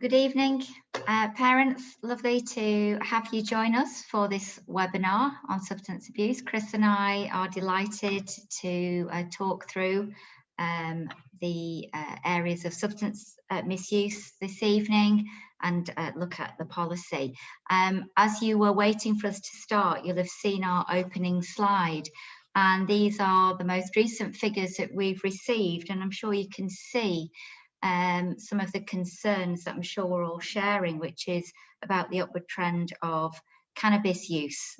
Good evening, parents. Lovely to have you join us for this webinar on substance abuse. Chris and I are delighted to talk through the areas of substance misuse this evening and look at the policy. As you were waiting for us to start, you'll have seen our opening slide. And these are the most recent figures that we've received, and I'm sure you can see some of the concerns that I'm sure we're all sharing, which is about the upward trend of cannabis use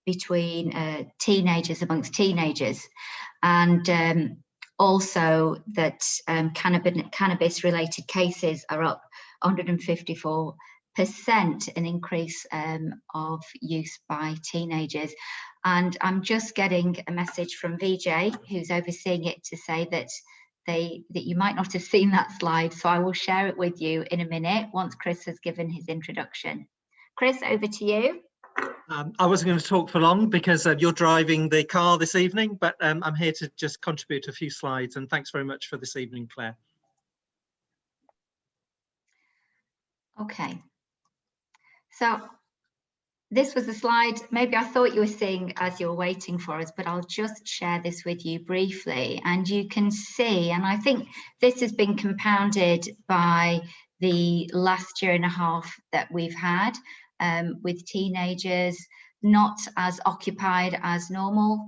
between teenagers, amongst teenagers, and also that cannabis-related cases are up 154%, an increase of use by teenagers. And I'm just getting a message from VJ, who's overseeing it, to say that you might not have seen that slide, so I will share it with you in a minute once Chris has given his introduction. Chris, over to you. I wasn't going to talk for long because you're driving the car this evening, but I'm here to just contribute a few slides, and thanks very much for this evening, Claire. Okay, so this was a slide maybe I thought you were seeing as you're waiting for us, but I'll just share this with you briefly. And you can see, and I think this has been compounded by the last year and a half that we've had with teenagers not as occupied as normal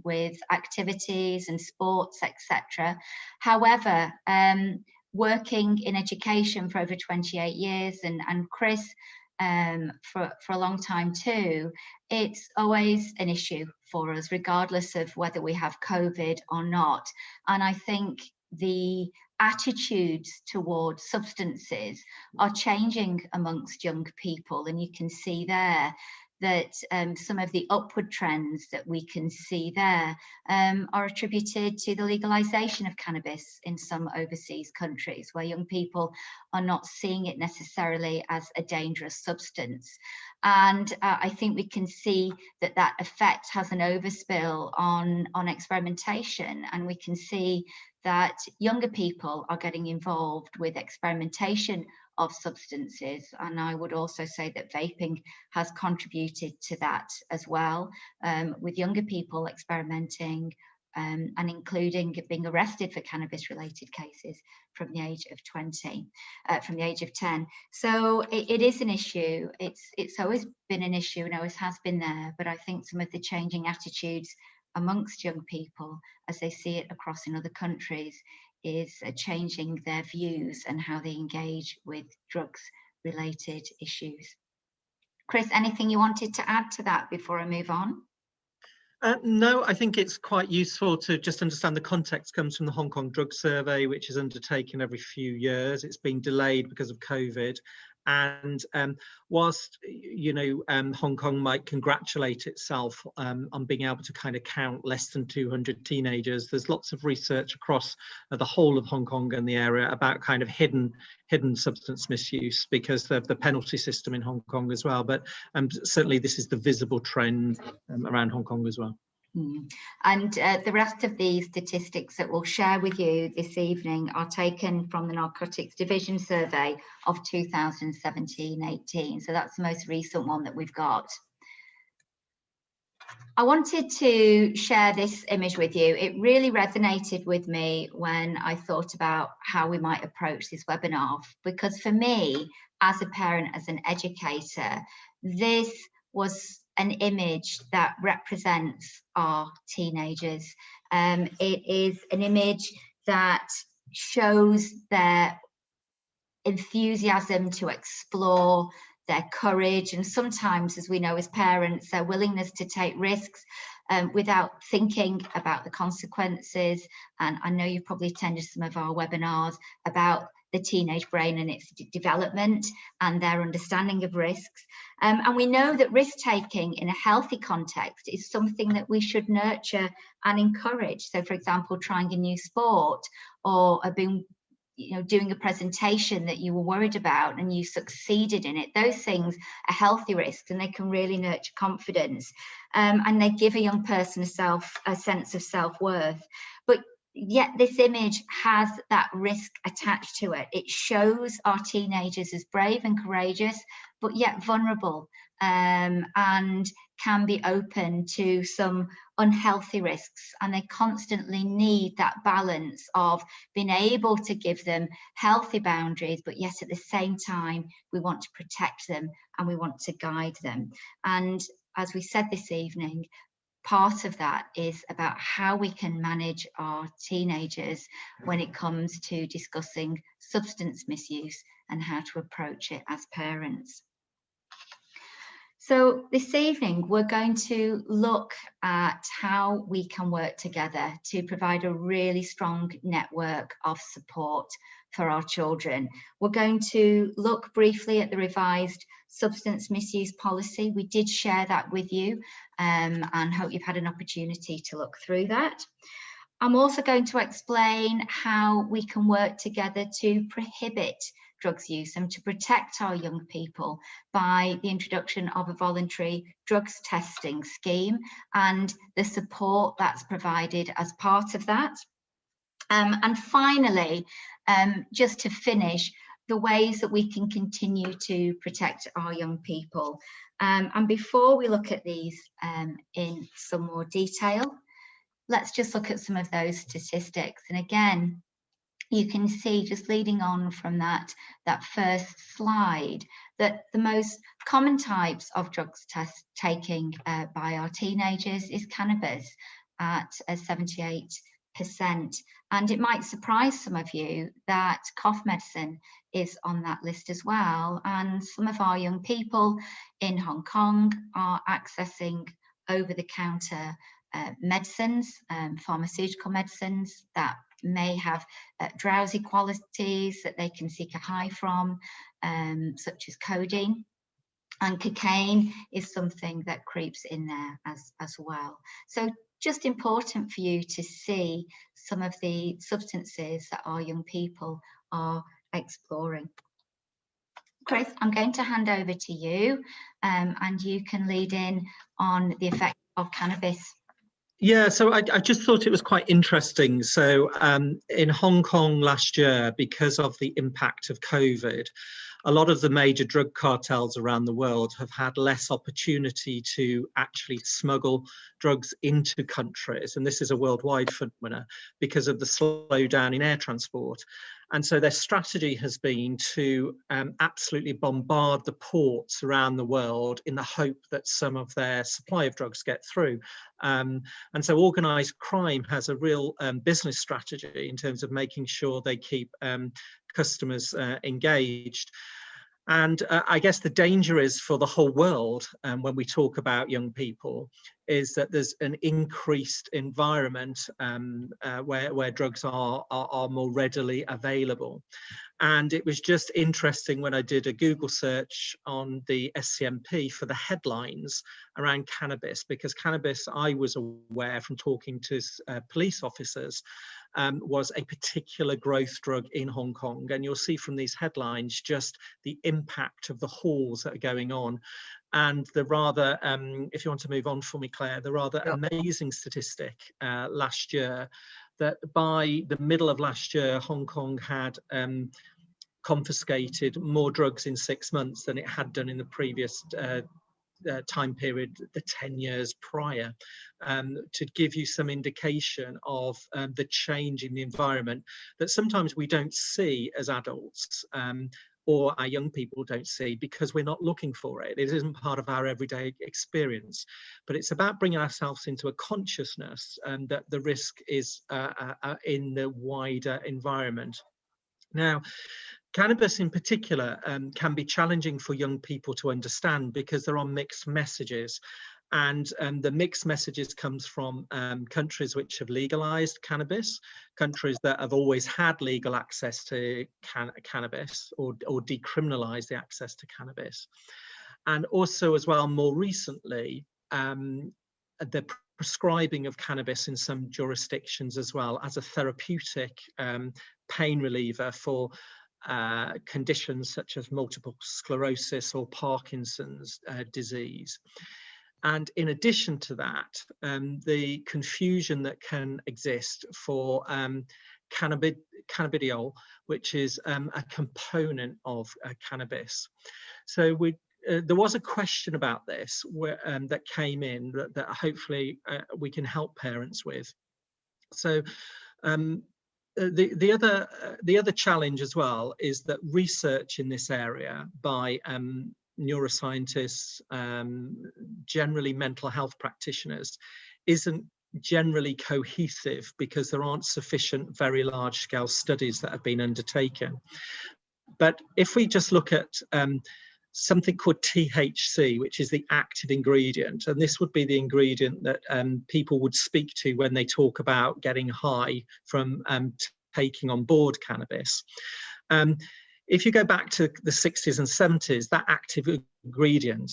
with activities and sports, etc. However, working in education for over 28 years, and Chris, for a long time too, it's always an issue for us, regardless of whether we have COVID or not. And I think the attitudes towards substances are changing amongst young people, and you can see there that some of the upward trends that we can see there are attributed to the legalization of cannabis in some overseas countries, where young people are not seeing it necessarily as a dangerous substance. And I think we can see that that effect has an overspill on experimentation, and we can see that younger people are getting involved with experimentation of substances. And I would also say that vaping has contributed to that as well, with younger people experimenting and including being arrested for cannabis related cases from the age of 10. So it is an issue. It's always been an issue and always has been there, but I think some of the changing attitudes amongst young people as they see it across in other countries is changing their views and how they engage with drugs related issues. Chris, anything you wanted to add to that before I move on? No, I think it's quite useful to just understand the context comes from the Hong Kong Drug Survey, which is undertaken every few years. It's been delayed because of COVID. And whilst, you know, Hong Kong might congratulate itself on being able to kind of count less than 200 teenagers, there's lots of research across the whole of Hong Kong and the area about kind of hidden substance misuse because of the penalty system in Hong Kong as well. But certainly this is the visible trend around Hong Kong as well. And the rest of the statistics that we'll share with you this evening are taken from the Narcotics Division survey of 2017-18. So that's the most recent one that we've got. I wanted to share this image with you. It really resonated with me when I thought about how we might approach this webinar, because for me, as a parent, as an educator, this was an image that represents our teenagers. It is an image that shows their enthusiasm to explore, their courage, and sometimes, as we know as parents, their willingness to take risks without thinking about the consequences. And I know you've probably attended some of our webinars about the teenage brain and its development and their understanding of risks. And we know that risk-taking in a healthy context is something that we should nurture and encourage. So, for example, trying a new sport or being, doing a presentation that you were worried about and you succeeded in it. Those things are healthy risks, and they can really nurture confidence. And they give a young person a sense of self-worth. But yet this image has that risk attached to it. It shows our teenagers as brave and courageous, but yet vulnerable, and can be open to some unhealthy risks. And they constantly need that balance of being able to give them healthy boundaries, but yet at the same time, we want to protect them and we want to guide them. And as we said this evening, part of that is about how we can manage our teenagers when it comes to discussing substance misuse and how to approach it as parents. So this evening, we're going to look at how we can work together to provide a really strong network of support for our children. We're going to look briefly at the revised substance misuse policy. We did share that with you, and hope you've had an opportunity to look through that. I'm also going to explain how we can work together to prohibit drugs use and to protect our young people by the introduction of a voluntary drugs testing scheme and the support that's provided as part of that. And finally, just to finish, the ways that we can continue to protect our young people. And before we look at these in some more detail, let's just look at some of those statistics. And again, you can see, just leading on from that first slide, that the most common types of drugs taking by our teenagers is cannabis at 78%. And it might surprise some of you that cough medicine is on that list as well. And some of our young people in Hong Kong are accessing over-the-counter medicines, pharmaceutical medicines that may have drowsy qualities that they can seek a high from, such as codeine. And cocaine is something that creeps in there as well. So just important for you to see some of the substances that our young people are exploring. Chris, I'm going to hand over to you, and you can lead in on the effect of cannabis. Yeah, so I just thought it was quite interesting. So in Hong Kong last year, because of the impact of COVID, a lot of the major drug cartels around the world have had less opportunity to actually smuggle drugs into countries. And this is a worldwide phenomenon because of the slowdown in air transport. And so their strategy has been to absolutely bombard the ports around the world in the hope that some of their supply of drugs get through. And so organised crime has a real business strategy in terms of making sure they keep customers engaged. And I guess the danger is for the whole world, when we talk about young people, is that there's an increased environment where drugs are more readily available. And it was just interesting when I did a Google search on the SCMP for the headlines around cannabis, because cannabis, I was aware from talking to police officers, was a particular growth drug in Hong Kong. And you'll see from these headlines just the impact of the hauls that are going on. And the rather, if you want to move on for me, Claire, the rather amazing statistic last year, that by the middle of last year, Hong Kong had confiscated more drugs in 6 months than it had done in the previous time period, the 10 years prior, to give you some indication of the change in the environment that sometimes we don't see as adults, or our young people don't see because we're not looking for it. It isn't part of our everyday experience, but it's about bringing ourselves into a consciousness that the risk is in the wider environment. Now, cannabis in particular can be challenging for young people to understand because there are mixed messages. And the mixed messages comes from countries which have legalized cannabis, countries that have always had legal access to cannabis or decriminalized the access to cannabis. And also as well, more recently, the prescribing of cannabis in some jurisdictions as well as a therapeutic pain reliever for conditions such as multiple sclerosis or Parkinson's disease. And in addition to that, the confusion that can exist for cannabidiol, which is a component of cannabis. So there was a question about this that came in that hopefully we can help parents with. So the other challenge as well is that research in this area by neuroscientists, generally mental health practitioners, isn't generally cohesive because there aren't sufficient very large scale studies that have been undertaken. But if we just look at something called THC, which is the active ingredient, and this would be the ingredient that people would speak to when they talk about getting high from taking on board cannabis. If you go back to the 60s and 70s, that active ingredient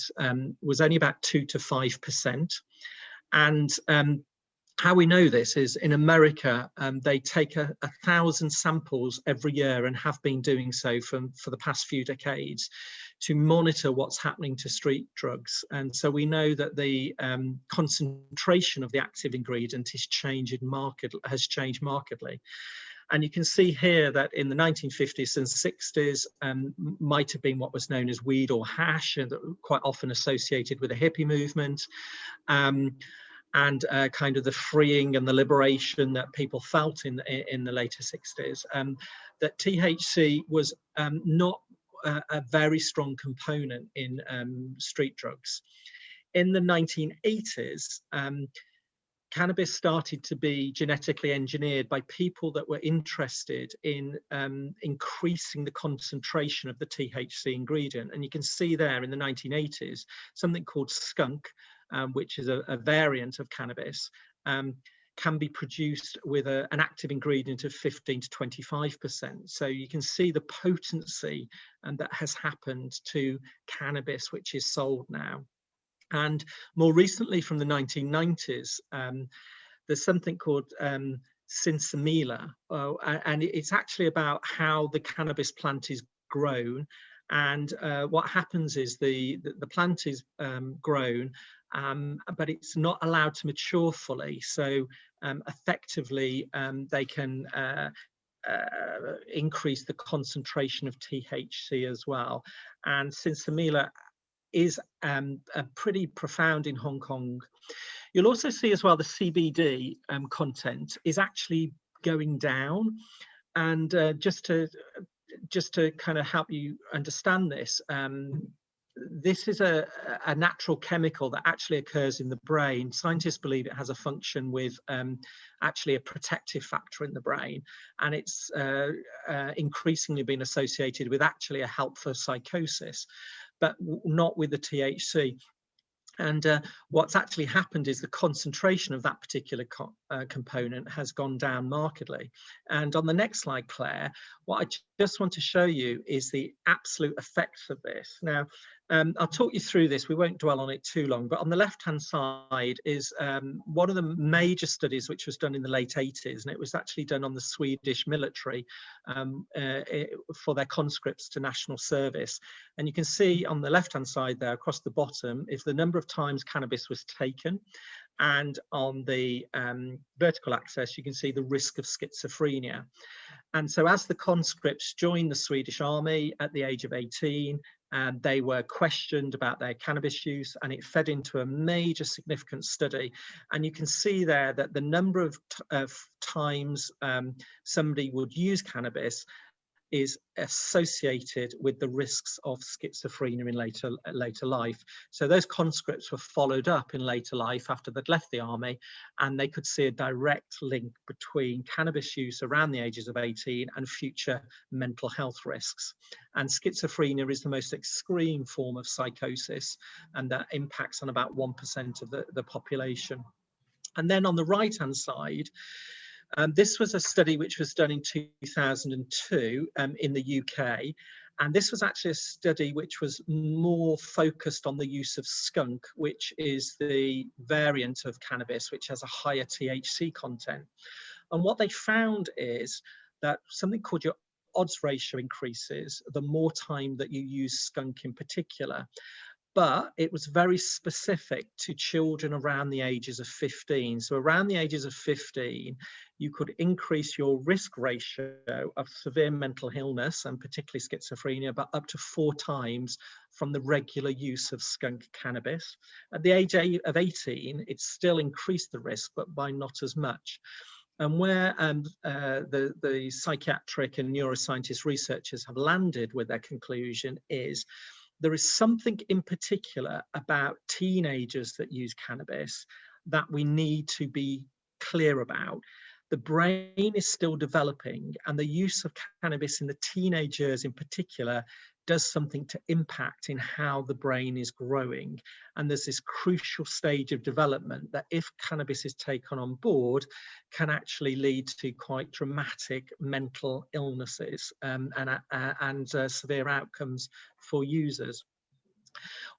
was only about 2 to 5%. And how we know this is in America, they take 1,000 samples every year and have been doing so for the past few decades to monitor what's happening to street drugs. And so we know that the concentration of the active ingredient has changed markedly. And you can see here that in the 1950s and 60s might have been what was known as weed or hash, and quite often associated with the hippie movement. And kind of the freeing and the liberation that people felt in the later 60s, that THC was not a very strong component in street drugs. In the 1980s, cannabis started to be genetically engineered by people that were interested in increasing the concentration of the THC ingredient. And you can see there in the 1980s, something called skunk, which is a variant of cannabis, can be produced with an active ingredient of 15 to 25%. So you can see the potency that has happened to cannabis, which is sold now. And more recently, from the 1990s, there's something called sinsemilla, and it's actually about how the cannabis plant is grown. And what happens is the plant is grown, but it's not allowed to mature fully. So effectively, they can increase the concentration of THC as well. And sinsemilla is pretty profound in Hong Kong. You'll also see as well the CBD content is actually going down. And just to kind of help you understand this, this is a natural chemical that actually occurs in the brain. Scientists believe it has a function with actually a protective factor in the brain, and it's increasingly been associated with actually a help for psychosis, but not with the THC. And what's actually happened is the concentration of that particular component has gone down markedly. And on the next slide, Claire, what I just want to show you is the absolute effects of this. Now, I'll talk you through this. We won't dwell on it too long, but on the left-hand side is one of the major studies which was done in the late 80s, and it was actually done on the Swedish military for their conscripts to national service. And you can see on the left-hand side there, across the bottom, is the number of times cannabis was taken. And on the vertical axis, you can see the risk of schizophrenia. And so as the conscripts joined the Swedish army at the age of 18, they were questioned about their cannabis use, and it fed into a major significant study. And you can see there that the number of times somebody would use cannabis is associated with the risks of schizophrenia in later life. So those conscripts were followed up in later life after they'd left the army, and they could see a direct link between cannabis use around the ages of 18 and future mental health risks. And schizophrenia is the most extreme form of psychosis, and that impacts on about 1% of the population. And then on the right-hand side, this was a study which was done in 2002 in the UK. And this was actually a study which was more focused on the use of skunk, which is the variant of cannabis, which has a higher THC content. And what they found is that something called your odds ratio increases the more time that you use skunk in particular. but it was very specific to children around the ages of 15. So around the ages of 15, you could increase your risk ratio of severe mental illness, and particularly schizophrenia, but up to 4 times from the regular use of skunk cannabis. At the age of 18, it still increased the risk, but by not as much. And where the psychiatric and neuroscientist researchers have landed with their conclusion is there is something in particular about teenagers that use cannabis that we need to be clear about. The brain is still developing, and the use of cannabis in the teenagers in particular does something to impact in how the brain is growing. And there's this crucial stage of development that, if cannabis is taken on board, can actually lead to quite dramatic mental illnesses and severe outcomes for users.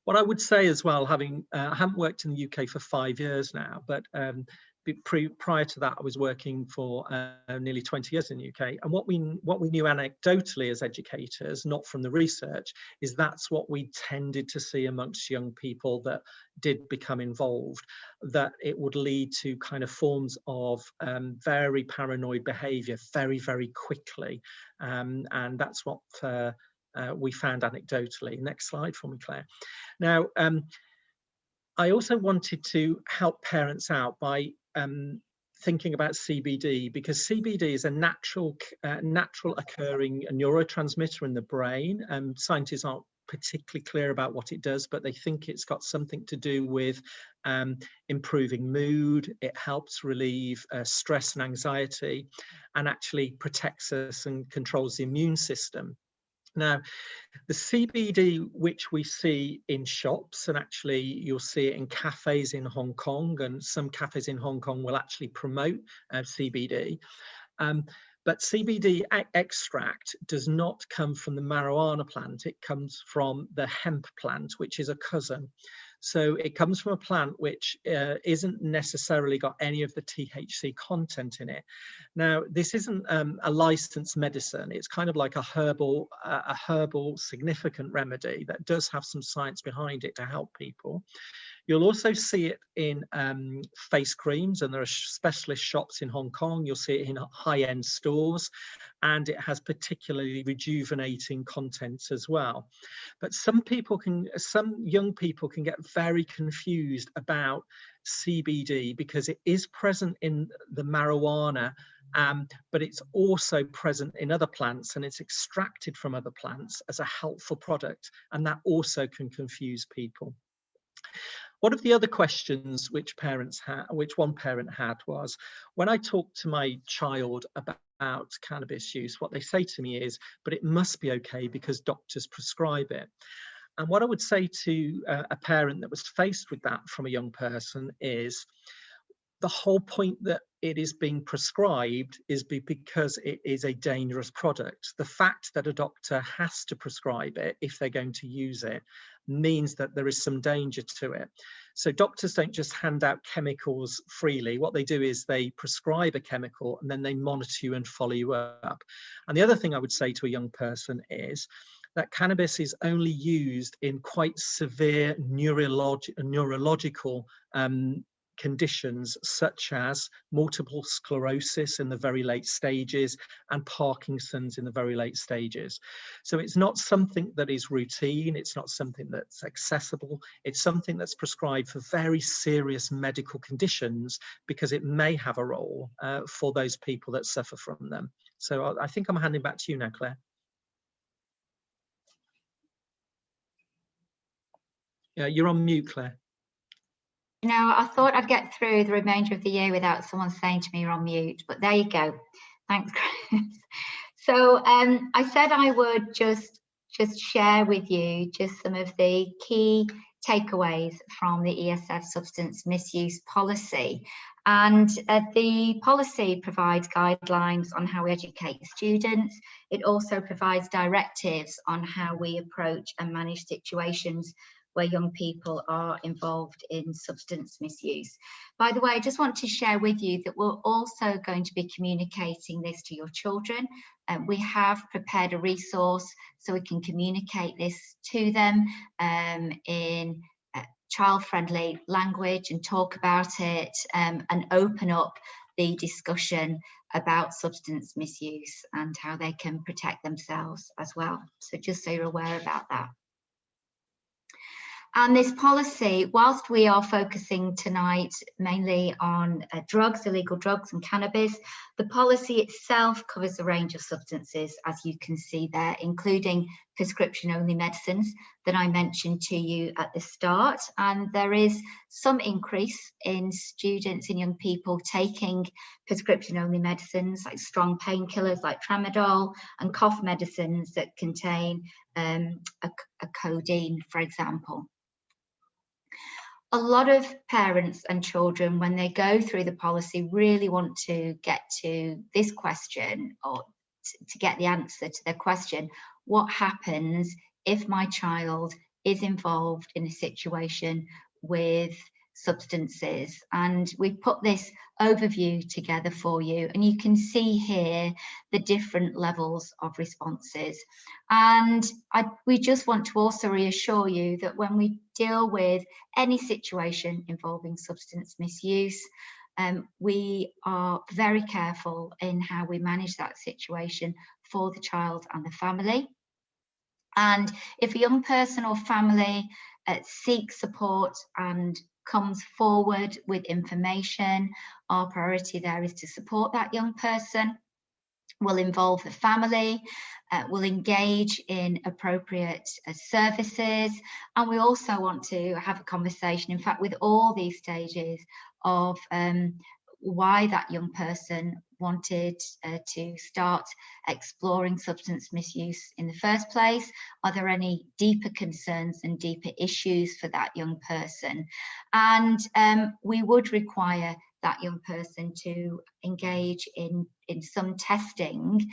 What I would say as well, having I haven't worked in the UK for 5 years now, but prior to that, I was working for nearly 20 years in the UK. And what we knew anecdotally as educators, not from the research, is that's what we tended to see amongst young people that did become involved, that it would lead to kind of forms of very paranoid behaviour very, very quickly. And that's what we found anecdotally. Next slide for me, Claire. Now, I also wanted to help parents out by thinking about CBD, because CBD is a natural occurring neurotransmitter in the brain. Scientists aren't particularly clear about what it does, but they think it's got something to do with improving mood. It helps relieve stress and anxiety, and actually protects us and controls the immune system. Now, the CBD which we see in shops, and actually you'll see it in cafes in Hong Kong, and some cafes in Hong Kong will actually promote CBD. But CBD extract does not come from the marijuana plant. It comes from the hemp plant, which is a cousin. So it comes from a plant which isn't necessarily got any of the THC content in it. Now, this isn't a licensed medicine. It's kind of like a herbal significant remedy that does have some science behind it to help people. You'll also see it in face creams, and there are specialist shops in Hong Kong. You'll see it in high-end stores, and it has particularly rejuvenating content as well. But some young people can get very confused about CBD because it is present in the marijuana, but it's also present in other plants, and it's extracted from other plants as a helpful product, and that also can confuse people. One of the other questions which one parent had was, when I talk to my child about cannabis use, what they say to me is, but it must be okay because doctors prescribe it. And what I would say to a parent that was faced with that from a young person is, the whole point that it is being prescribed is because it is a dangerous product. The fact that a doctor has to prescribe it if they're going to use it means that there is some danger to it. So doctors don't just hand out chemicals freely. What they do is they prescribe a chemical, and then they monitor you and follow you up. And the other thing I would say to a young person is that cannabis is only used in quite severe neurological conditions, such as multiple sclerosis in the very late stages and Parkinson's in the very late stages. So it's not something that is routine. It's not something that's accessible. It's something that's prescribed for very serious medical conditions, because it may have a role for those people that suffer from them. So I think I'm handing back to you now, Claire. Yeah, you're on mute, Claire. You know, I thought I'd get through the remainder of the year without someone saying to me you're on mute, but there you go. Thanks, Chris. So I said I would just share with you just some of the key takeaways from the ESF substance misuse policy. And the policy provides guidelines on how we educate students. It also provides directives on how we approach and manage situations where young people are involved in substance misuse. By the way, I just want to share with you that we're also going to be communicating this to your children. We have prepared a resource so we can communicate this to them in child-friendly language and talk about it and open up the discussion about substance misuse and how they can protect themselves as well. So just so you're aware about that. And this policy, whilst we are focusing tonight mainly on drugs, illegal drugs and cannabis, the policy itself covers a range of substances, as you can see there, including prescription-only medicines that I mentioned to you at the start. And there is some increase in students and young people taking prescription-only medicines like strong painkillers like tramadol and cough medicines that contain a codeine, for example. A lot of parents and children, when they go through the policy, really want to get to this question, or to get the answer to their question: what happens if my child is involved in a situation with substances? And we put this overview together for you, and you can see here the different levels of responses. And we just want to also reassure you that when we deal with any situation involving substance misuse, we are very careful in how we manage that situation for the child and the family. And if a young person or family seeks support and comes forward with information, our priority there is to support that young person. We'll involve the family, we'll engage in appropriate services, and we also want to have a conversation, in fact, with all these stages of why that young person wanted to start exploring substance misuse in the first place. Are there any deeper concerns and deeper issues for that young person? And we would require that young person to engage in some testing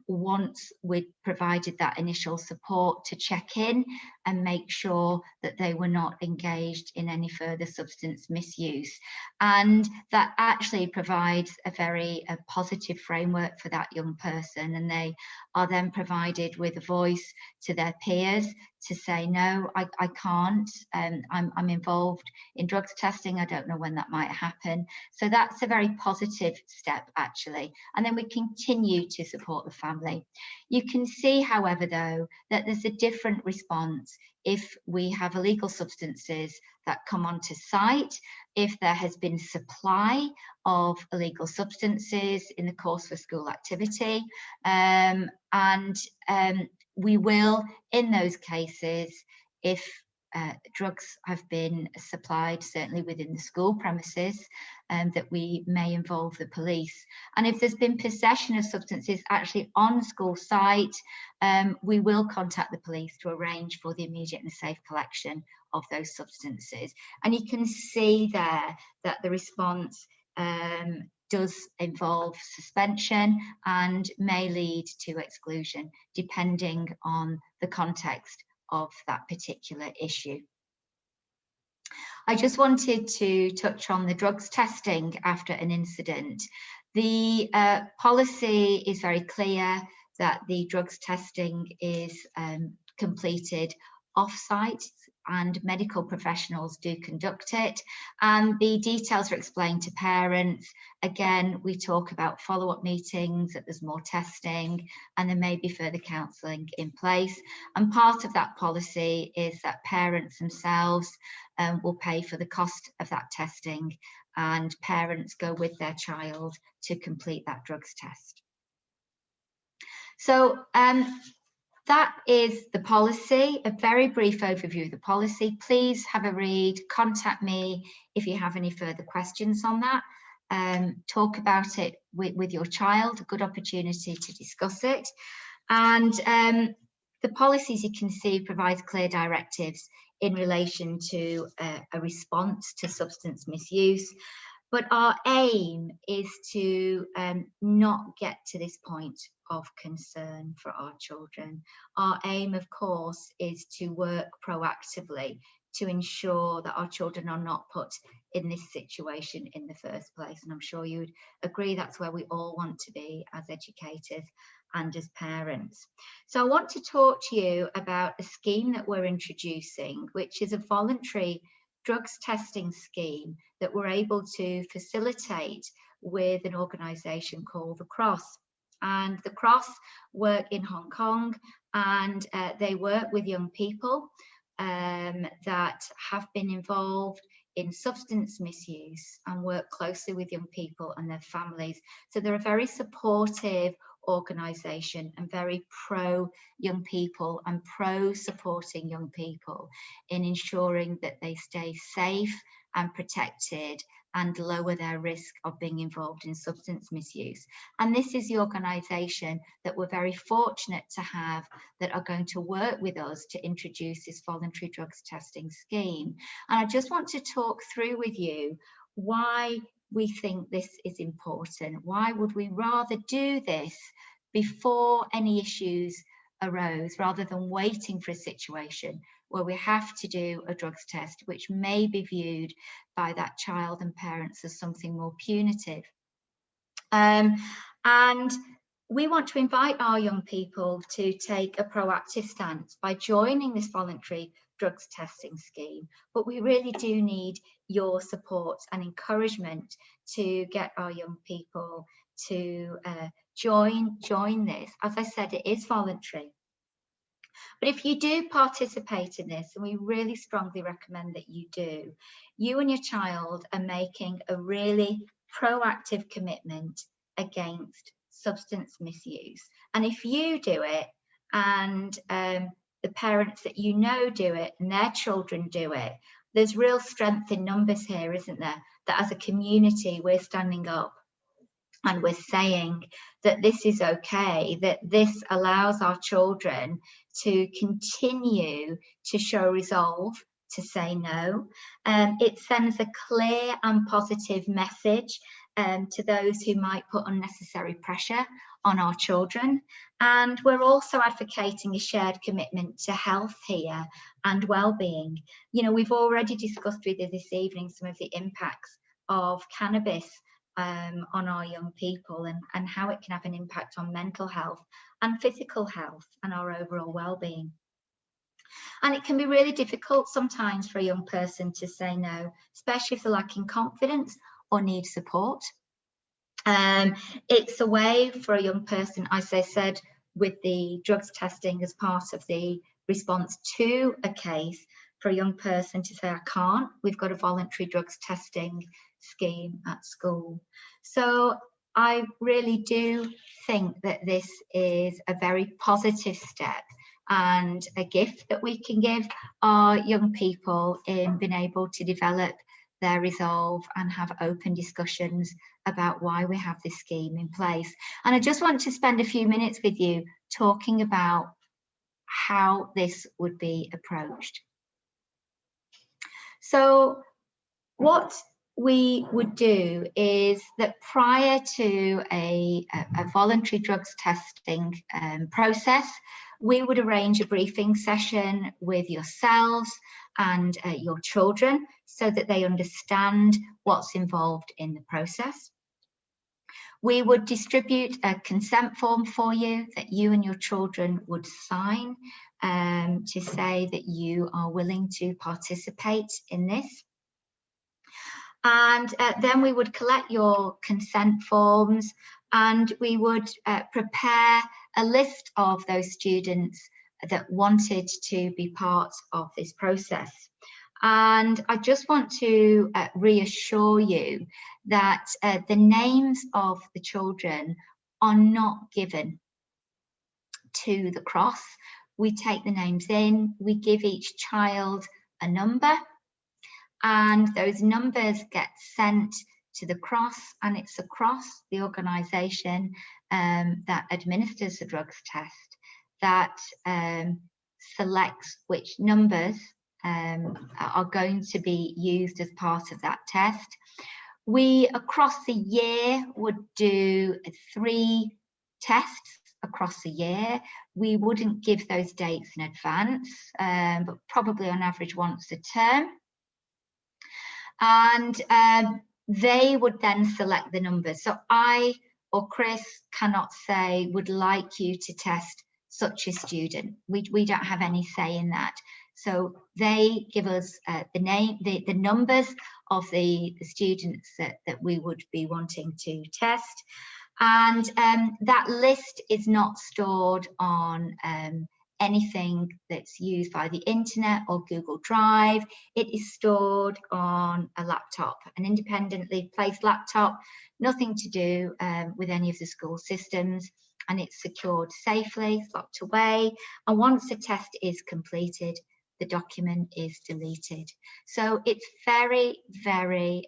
once we'd provided that initial support to check in and make sure that they were not engaged in any further substance misuse. And that actually provides a very positive framework for that young person, and they are then provided with a voice to their peers to say, no, I can't, I'm involved in drugs testing, I don't know when that might happen. So that's a very positive step, actually. And then we continue to support the family. You can see, however, though, that there's a different response if we have illegal substances that come onto site, if there has been supply of illegal substances in the course of school activity, we will, in those cases, if drugs have been supplied, certainly within the school premises, that we may involve the police. And if there's been possession of substances actually on school site, we will contact the police to arrange for the immediate and safe collection of those substances. And you can see there that the response does involve suspension and may lead to exclusion, depending on the context of that particular issue. I just wanted to touch on the drugs testing after an incident. The policy is very clear that the drugs testing is completed off-site, and medical professionals do conduct it, and the details are explained to parents. Again, we talk about follow-up meetings, that there's more testing, and there may be further counselling in place. And part of that policy is that parents themselves will pay for the cost of that testing, and parents go with their child to complete that drugs test. So that is the policy, a very brief overview of the policy. Please have a read, contact me if you have any further questions on that. Talk about it with your child, a good opportunity to discuss it. And the policy, as you can see, provides clear directives in relation to a response to substance misuse. But our aim is to not get to this point of concern for our children. Our aim, of course, is to work proactively to ensure that our children are not put in this situation in the first place. And I'm sure you would agree that's where we all want to be as educators and as parents. So I want to talk to you about a scheme that we're introducing, which is a voluntary drugs testing scheme that we're able to facilitate with an organisation called the Cross. And the Cross work in Hong Kong, and they work with young people that have been involved in substance misuse and work closely with young people and their families. So they're a very supportive organisation and very pro young people and pro supporting young people in ensuring that they stay safe and protected and lower their risk of being involved in substance misuse. And this is the organisation that we're very fortunate to have that are going to work with us to introduce this voluntary drugs testing scheme. And I just want to talk through with you why we think this is important. Why would we rather do this before any issues arose rather than waiting for a situation where we have to do a drugs test, which may be viewed by that child and parents as something more punitive. And we want to invite our young people to take a proactive stance by joining this voluntary drugs testing scheme, but we really do need your support and encouragement to get our young people to join this. As I said, it is voluntary. But if you do participate in this, and we really strongly recommend that you do, you and your child are making a really proactive commitment against substance misuse. And if you do it, and the parents that you know do it, and their children do it, there's real strength in numbers here, isn't there? That as a community, we're standing up and we're saying that this is okay, that this allows our children to continue to show resolve to say no. It sends a clear and positive message to those who might put unnecessary pressure on our children. And we're also advocating a shared commitment to health here and well-being. You know, we've already discussed with you this evening some of the impacts of cannabis on our young people and how it can have an impact on mental health and physical health and our overall well-being. And it can be really difficult sometimes for a young person to say no, especially if they're lacking confidence or need support. It's a way for a young person, as I said, with the drugs testing as part of the response to a case, for a young person to say, I can't, we've got a voluntary drugs testing scheme at school. So I really do think that this is a very positive step and a gift that we can give our young people in being able to develop their resolve and have open discussions about why we have this scheme in place. And I just want to spend a few minutes with you talking about how this would be approached. So what we would do is that prior to a voluntary drugs testing process, we would arrange a briefing session with yourselves and your children so that they understand what's involved in the process. We would distribute a consent form for you that you and your children would sign to say that you are willing to participate in this. And then we would collect your consent forms and we would prepare a list of those students that wanted to be part of this process. And I just want to reassure you that the names of the children are not given to the Cross. We take the names in, we give each child a number, and those numbers get sent to the Cross, and it's a Cross, the organisation that administers the drugs test, that selects which numbers are going to be used as part of that test. We, across the year, would do 3 tests across the year. We wouldn't give those dates in advance, but probably on average once a term. And they would then select the numbers. So I or Chris cannot say, would like you to test such a student. We don't have any say in that. So they give us the numbers of the students that we would be wanting to test. And that list is not stored on anything that's used by the internet or Google Drive. It is stored on a laptop, an independently placed laptop, nothing to do with any of the school systems, and it's secured safely, it's locked away. And once the test is completed, the document is deleted. So it's very, very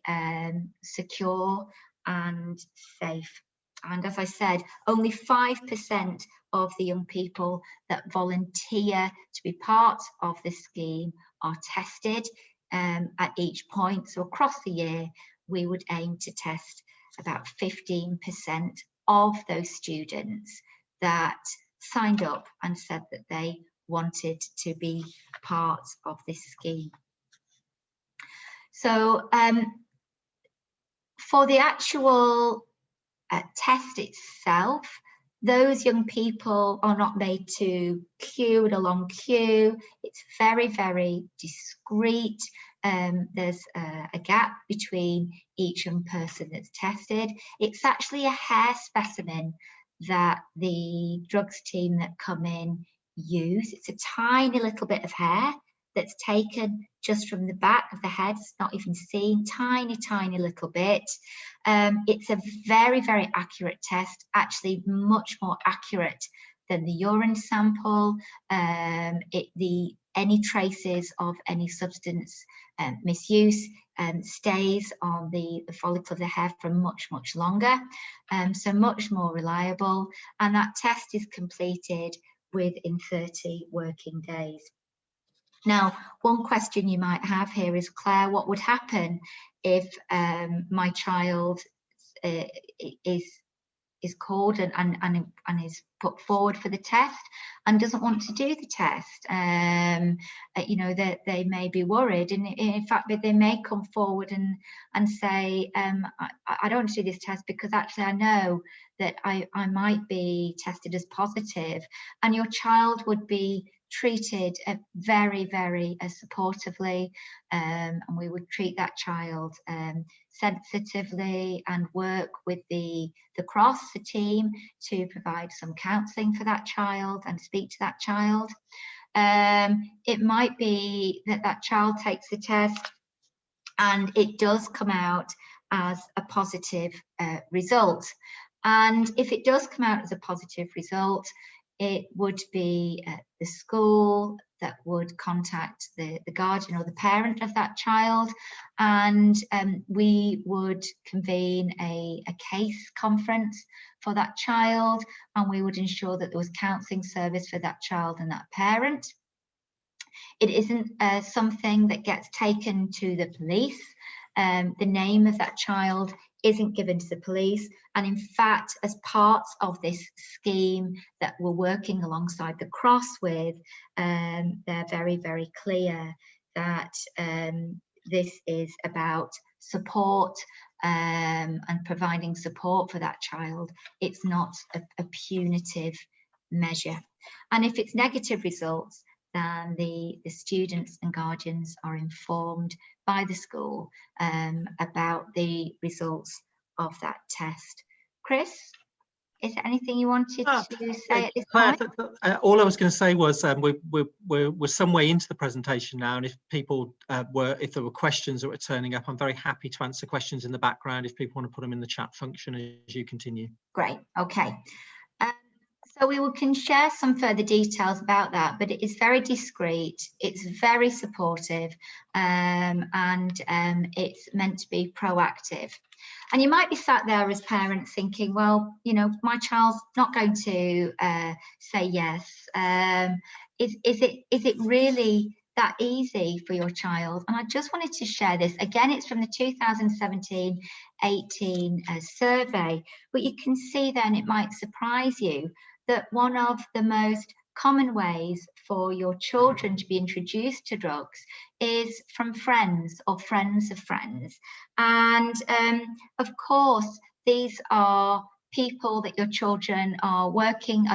secure and safe. And as I said, only 5% of the young people that volunteer to be part of the scheme are tested at each point. So across the year, we would aim to test about 15% of those students that signed up and said that they wanted to be part of this scheme. So for the actual test itself, those young people are not made to queue in a long queue. It's very, very discreet. There's a gap between each young person that's tested. It's actually a hair specimen that the drugs team that come in use. It's a tiny little bit of hair that's taken just from the back of the head. It's not even seen, tiny, tiny little bit. It's a very, very accurate test, actually much more accurate than the urine sample. Any traces of any substance misuse stays on the follicle of the hair for much, much longer, so much more reliable. And that test is completed within 30 working days. Now, one question you might have here is, Claire, what would happen if my child is called and is put forward for the test and doesn't want to do the test? You know, that they may be worried, and in fact they may come forward and say, I don't want to do this test because actually I know that I might be tested as positive. And your child would be treated very, very supportively, and we would treat that child sensitively and work with the cross, the team, to provide some counselling for that child and speak to that child. It might be that that child takes the test and it does come out as a positive result. And if it does come out as a positive result, it would be the school that would contact the guardian or the parent of that child, and we would convene a case conference for that child, and we would ensure that there was counselling service for that child and that parent. It isn't something that gets taken to the police. The name of that child isn't given to the police, and in fact, as part of this scheme that we're working alongside the cross with, they're very, very clear that this is about support and providing support for that child. It's not a punitive measure. And if it's negative results, then the students and guardians are informed by the school about the results of that test. Chris, is there anything you wanted to say at this point? All I was going to say was we're some way into the presentation now, and if people if there were questions that were turning up, I'm very happy to answer questions in the background if people want to put them in the chat function as you continue. Great, okay. So we can share some further details about that, but it is very discreet, it's very supportive, and it's meant to be proactive. And you might be sat there as parents thinking, well, you know, my child's not going to say yes. Is it really that easy for your child. And I just wanted to share this. Again, it's from the 2017-18 survey, but you can see then, it might surprise you, that one of the most common ways for your children to be introduced to drugs is from friends or friends of friends. And of course, these are people that your children are working,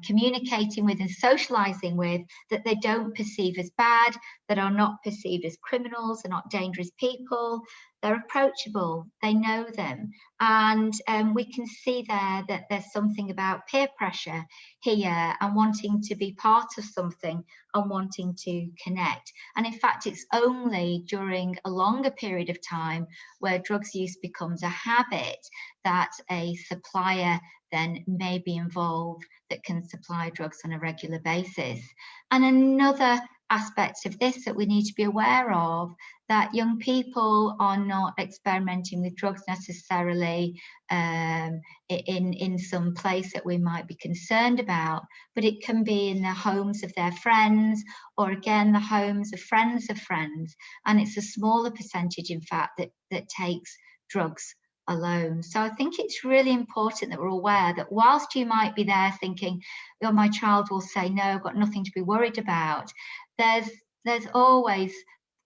communicating with and socializing with, that they don't perceive as bad, that are not perceived as criminals, are not dangerous people. They're approachable, they know them. And we can see there that there's something about peer pressure here, and wanting to be part of something and wanting to connect. And in fact, it's only during a longer period of time where drugs use becomes a habit that a supplier then may be involved that can supply drugs on a regular basis. And another aspect of this that we need to be aware of, that young people are not experimenting with drugs necessarily in some place that we might be concerned about, but it can be in the homes of their friends, or again the homes of friends, and it's a smaller percentage in fact that takes drugs alone. So I think it's really important that we're aware that whilst you might be there thinking, oh, my child will say no, I've got nothing to be worried about, there's always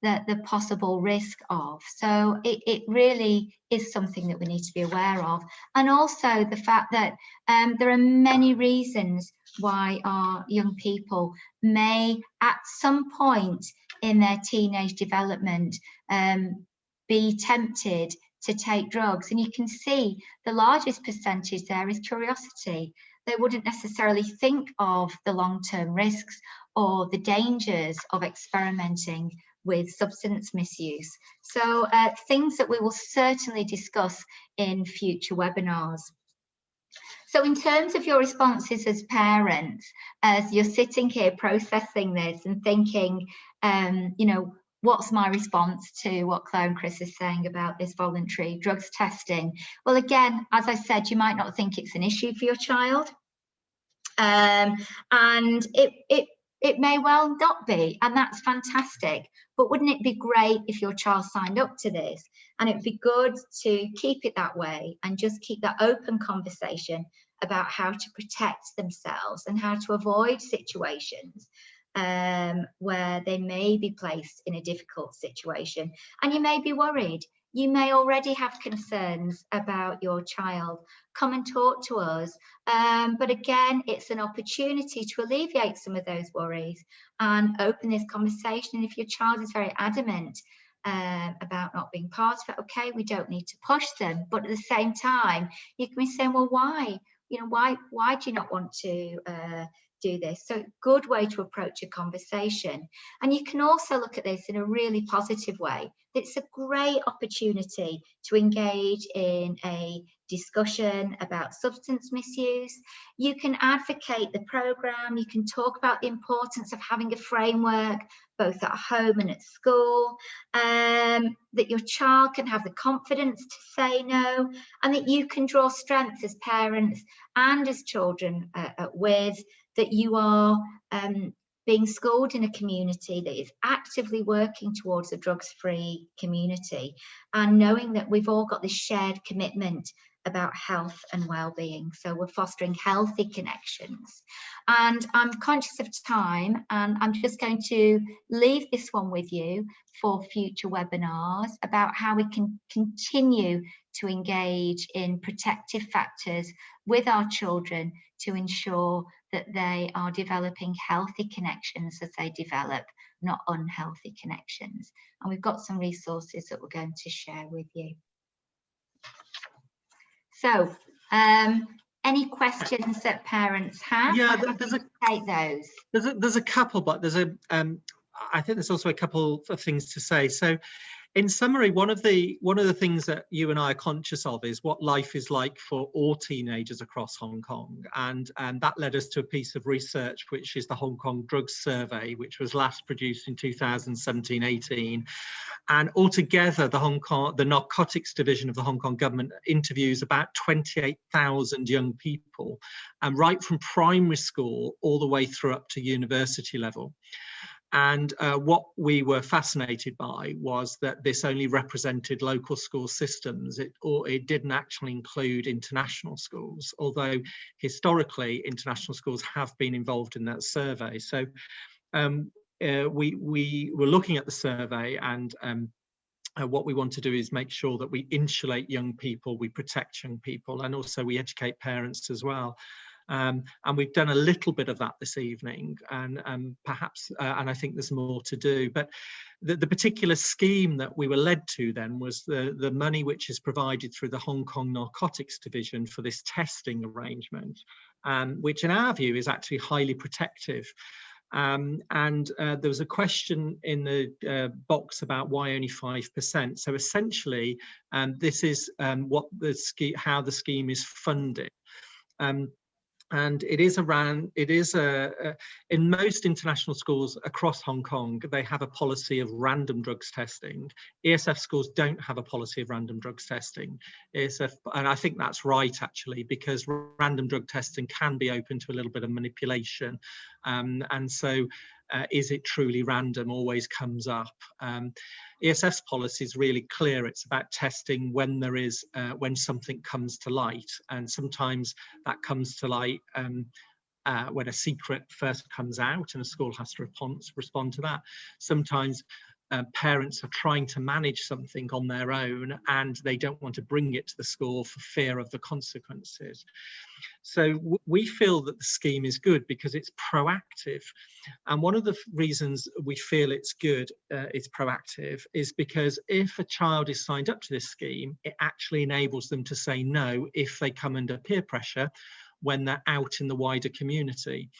the possible risk of. So it really is something that we need to be aware of. And also the fact that there are many reasons why our young people may at some point in their teenage development be tempted to take drugs. And you can see the largest percentage there is curiosity. They wouldn't necessarily think of the long-term risks or the dangers of experimenting with substance misuse. So things that we will certainly discuss in future webinars. So in terms of your responses as parents, as you're sitting here processing this and thinking, you know, what's my response to what Claire and Chris is saying about this voluntary drugs testing? Well, again, as I said, you might not think it's an issue for your child. And it may well not be, and that's fantastic. But wouldn't it be great if your child signed up to this? And it'd be good to keep it that way and just keep that open conversation about how to protect themselves and how to avoid situations where they may be placed in a difficult situation. And you may be worried. You may already have concerns about your child. Come and talk to us. But again, it's an opportunity to alleviate some of those worries and open this conversation. And if your child is very adamant about not being part of it, okay, we don't need to push them. But at the same time, you can be saying, well, why? You know, why do you not want to do this? So good way to approach a conversation. And you can also look at this in a really positive way. It's a great opportunity to engage in a discussion about substance misuse. You can advocate the programme. You can talk about the importance of having a framework both at home and at school, that your child can have the confidence to say no, and that you can draw strength as parents and as children with that you are being schooled in a community that is actively working towards a drugs-free community, and knowing that we've all got this shared commitment about health and well-being. So we're fostering healthy connections. And I'm conscious of time, and I'm just going to leave this one with you for future webinars about how we can continue to engage in protective factors with our children to ensure that they are developing healthy connections as they develop, not unhealthy connections. And we've got some resources that we're going to share with you. So, any questions that parents have? Yeah, take those. There's a couple, but there's a I think there's also a couple of things to say. So, in summary, one of the things that you and I are conscious of is what life is like for all teenagers across Hong Kong, and that led us to a piece of research, which is the Hong Kong Drugs Survey, which was last produced in 2017-18. And altogether, the narcotics division of the Hong Kong government interviews about 28,000 young people, and right from primary school all the way through up to university level. And what we were fascinated by was that this only represented local school systems. It didn't actually include international schools, although historically international schools have been involved in that survey. So we were looking at the survey, and what we want to do is make sure that we insulate young people, we protect young people, and also we educate parents as well. And we've done a little bit of that this evening, and perhaps, and I think there's more to do. But the particular scheme that we were led to then was the money which is provided through the Hong Kong Narcotics Division for this testing arrangement, which in our view is actually highly protective. And there was a question in the box about why only 5%. So essentially, this is what the scheme, how the scheme is funded. And it is in most international schools across Hong Kong, they have a policy of random drugs testing. ESF schools don't have a policy of random drugs testing. ESF, and I think that's right, actually, because random drug testing can be open to a little bit of manipulation. And so is it truly random always comes up. ESF's policy is really clear. It's about testing when there is when something comes to light, and sometimes that comes to light when a secret first comes out and a school has to respond to that. Sometimes parents are trying to manage something on their own and they don't want to bring it to the school for fear of the consequences. So we feel that the scheme is good because it's proactive. And one of the reasons we feel it's good, it's proactive, is because if a child is signed up to this scheme, it actually enables them to say no if they come under peer pressure when they're out in the wider community.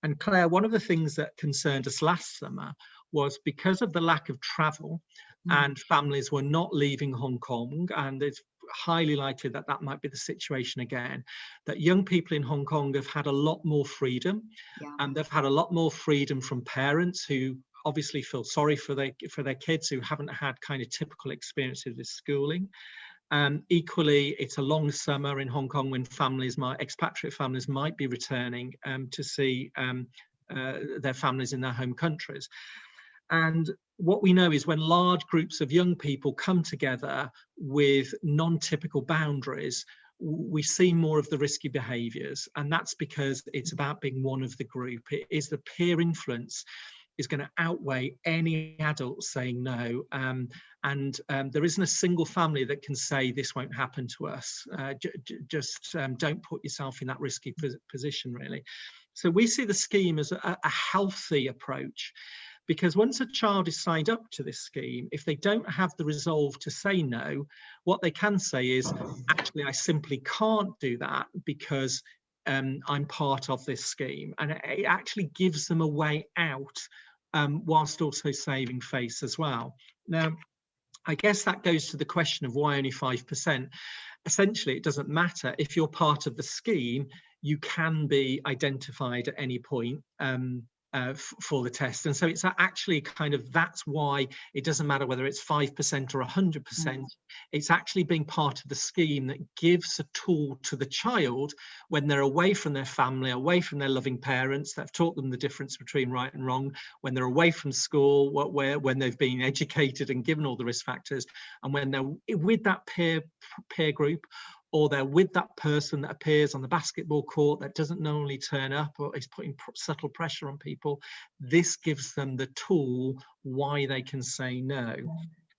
And Claire, one of the things that concerned us last summer was because of the lack of travel and families were not leaving Hong Kong, and it's highly likely that that might be the situation again, that young people in Hong Kong have had a lot more freedom, and they've had a lot more freedom from parents who obviously feel sorry for their kids who haven't had kind of typical experiences with schooling. Equally, it's a long summer in Hong Kong when expatriate families might be returning to see their families in their home countries. And what we know is when large groups of young people come together with non-typical boundaries, we see more of the risky behaviours. And that's because it's about being one of the group. It is the peer influence is going to outweigh any adult saying no. There isn't a single family that can say this won't happen to us. Just don't put yourself in that risky position, really. So we see the scheme as a healthy approach. Because once a child is signed up to this scheme, if they don't have the resolve to say no, what they can say is, actually, I simply can't do that because I'm part of this scheme. And it actually gives them a way out whilst also saving face as well. Now, I guess that goes to the question of why only 5%. Essentially, it doesn't matter. If you're part of the scheme, you can be identified at any point for the test. And so it's actually kind of, that's why it doesn't matter whether it's 5% or 100%. It's actually being part of the scheme that gives a tool to the child when they're away from their family, away from their loving parents that have taught them the difference between right and wrong, when they're away from school, when they've been educated and given all the risk factors, and when they're with that peer group, or they're with that person that appears on the basketball court that doesn't normally turn up or is putting subtle pressure on people. This gives them the tool why they can say no.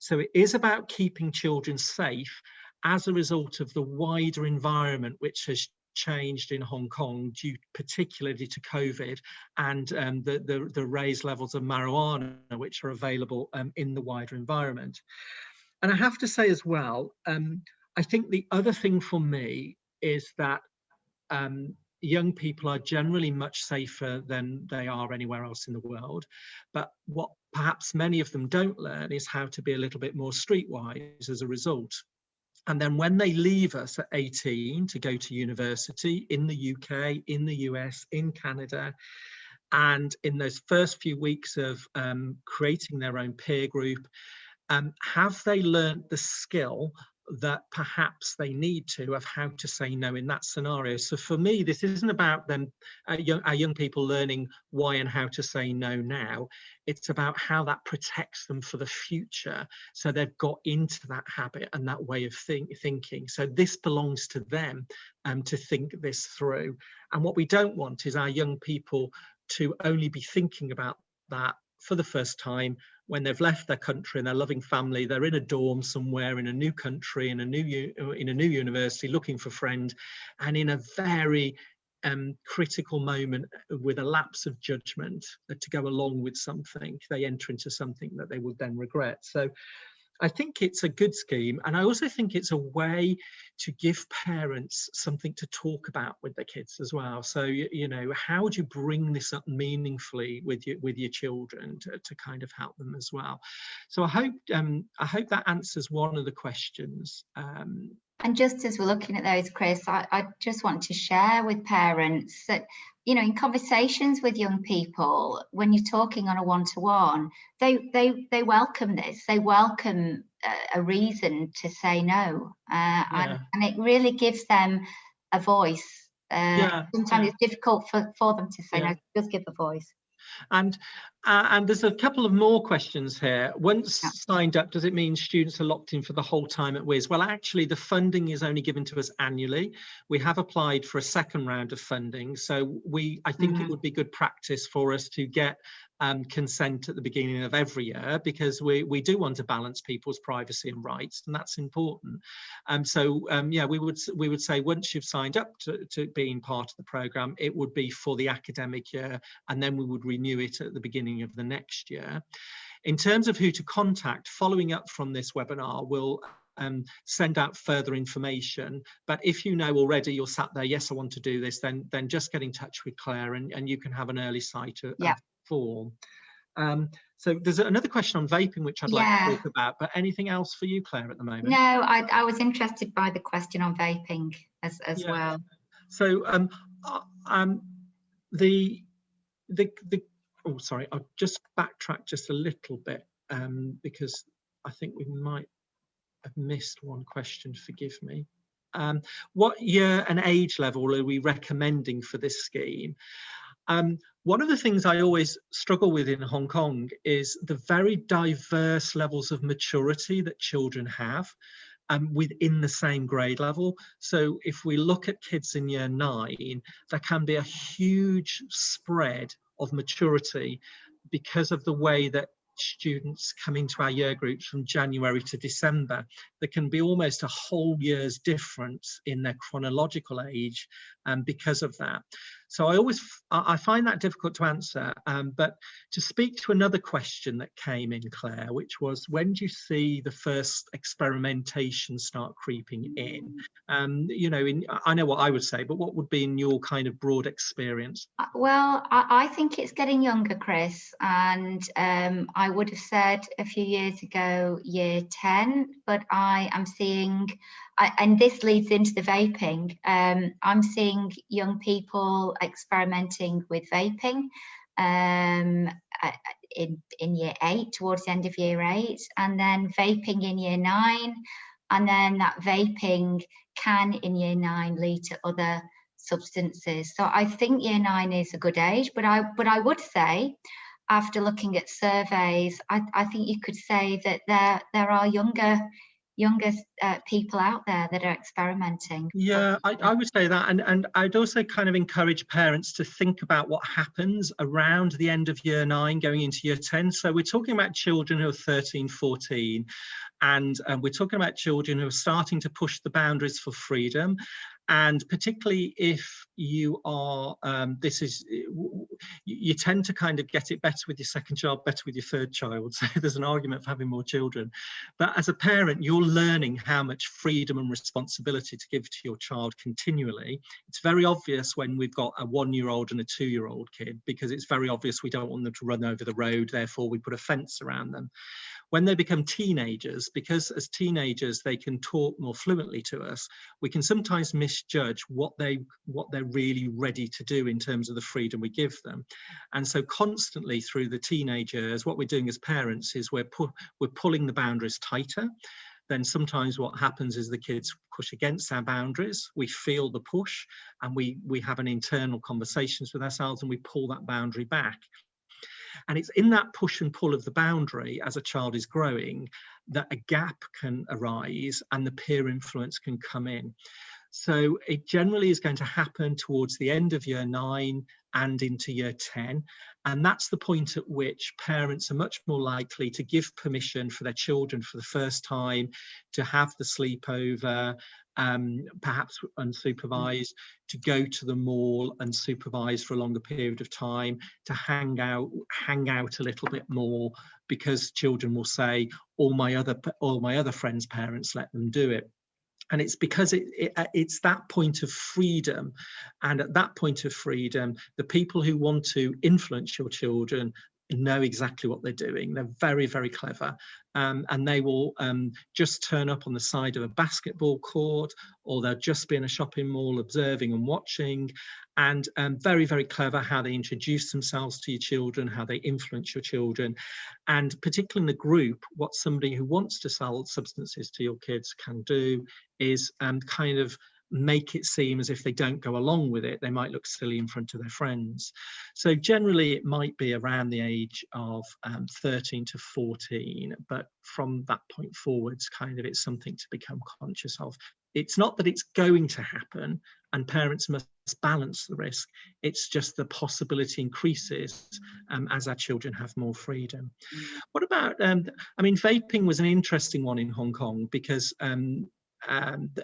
So it is about keeping children safe as a result of the wider environment which has changed in Hong Kong due particularly to COVID and the raised levels of marijuana which are available in the wider environment. And I have to say as well, I think the other thing for me is that young people are generally much safer than they are anywhere else in the world. But what perhaps many of them don't learn is how to be a little bit more streetwise as a result. And then when they leave us at 18 to go to university in the UK, in the US, in Canada, and in those first few weeks of creating their own peer group, have they learned the skill that perhaps they need to, of how to say no in that scenario. So for me, this isn't about them, our young people learning why and how to say no now. It's about how that protects them for the future, so they've got into that habit and that way of thinking. So this belongs to them, to think this through. And what we don't want is our young people to only be thinking about that for the first time when they've left their country and their loving family. They're in a dorm somewhere in a new country, in a new university, looking for friends, and in a very critical moment, with a lapse of judgment to go along with something, they enter into something that they would then regret. So I think it's a good scheme, and I also think it's a way to give parents something to talk about with their kids as well. So you know, how would you bring this up meaningfully with your children to kind of help them as well? So I hope that answers one of the questions. And just as we're looking at those, Chris, I just want to share with parents that, you know, in conversations with young people, when you're talking on a one-to-one, they welcome this. They welcome a reason to say no, and it really gives them a voice. Sometimes it's difficult for them to say no. Just give a voice. And there's a couple of more questions here. Once signed up, does it mean students are locked in for the whole time at WIS? Well, actually, the funding is only given to us annually. We have applied for a second round of funding. So I think it would be good practice for us to get consent at the beginning of every year, because we do want to balance people's privacy and rights, and that's important. Yeah, we would say once you've signed up to being part of the programme, it would be for the academic year, and then we would renew it at the beginning of the next year. In terms of who to contact, following up from this webinar, we'll send out further information. But if you know already, you're sat there, yes, I want to do this, then just get in touch with Claire, and you can have an early sight of form. So there's another question on vaping, which I'd like to talk about, but anything else for you, Claire, at the moment? No, I was interested by the question on vaping as well. So oh, sorry, I'll just backtrack just a little bit, because I think we might have missed one question, forgive me. What year and age level are we recommending for this scheme? One of the things I always struggle with in Hong Kong is the very diverse levels of maturity that children have within the same grade level. So if we look at kids in year 9, there can be a huge spread of maturity because of the way that students come into our year groups from January to December. There can be almost a whole year's difference in their chronological age because of that. So I find that difficult to answer, but to speak to another question that came in, Claire, which was, when do you see the first experimentation start creeping in? You know, I know what I would say, but what would be in your kind of broad experience? Well, I think it's getting younger, Chris, and I would have said a few years ago year 10, but I am seeing, and this leads into the vaping, I'm seeing young people experimenting with vaping in year 8, towards the end of year 8, and then vaping in year 9, and then that vaping can in year 9 lead to other substances. So I think year 9 is a good age, but I would say, after looking at surveys, I think you could say that there are younger people out there that are experimenting. Yeah, I would say that, and I'd also kind of encourage parents to think about what happens around the end of year 9 going into year 10. So we're talking about children who are 13, 14, and we're talking about children who are starting to push the boundaries for freedom. And particularly if you are, you tend to kind of get it better with your second child, better with your third child. So there's an argument for having more children. But as a parent, you're learning how much freedom and responsibility to give to your child continually. It's very obvious when we've got a 1-year-old and a 2-year-old kid, because it's very obvious we don't want them to run over the road, therefore we put a fence around them. When they become teenagers, because as teenagers they can talk more fluently to us, we can sometimes misjudge what they're really ready to do in terms of the freedom we give them. And so constantly through the teenage years, what we're doing as parents is we're pulling the boundaries tighter. then sometimes what happens is the kids push against our boundaries. We feel the push, and we have an internal conversations with ourselves, and we pull that boundary back. And it's in that push and pull of the boundary as a child is growing that a gap can arise and the peer influence can come in. So it generally is going to happen towards the end of year 9 and into year 10. And that's the point at which parents are much more likely to give permission for their children for the first time to have the sleepover, perhaps unsupervised, to go to the mall unsupervised for a longer period of time, to hang out a little bit more, because children will say, all my other friends' parents let them do it. And it's because it's that point of freedom. And at that point of freedom, the people who want to influence your children know exactly what they're doing. They're very, very clever. And they will just turn up on the side of a basketball court, or they'll just be in a shopping mall observing and watching. And very, very clever how they introduce themselves to your children, how they influence your children. And particularly in the group, what somebody who wants to sell substances to your kids can do is kind of make it seem as if they don't go along with it. They might look silly in front of their friends. So generally it might be around the age of 13 to 14, but from that point forwards, kind of it's something to become conscious of. It's not that it's going to happen and parents must balance the risk. It's just the possibility increases as our children have more freedom. What about, I mean, vaping was an interesting one in Hong Kong because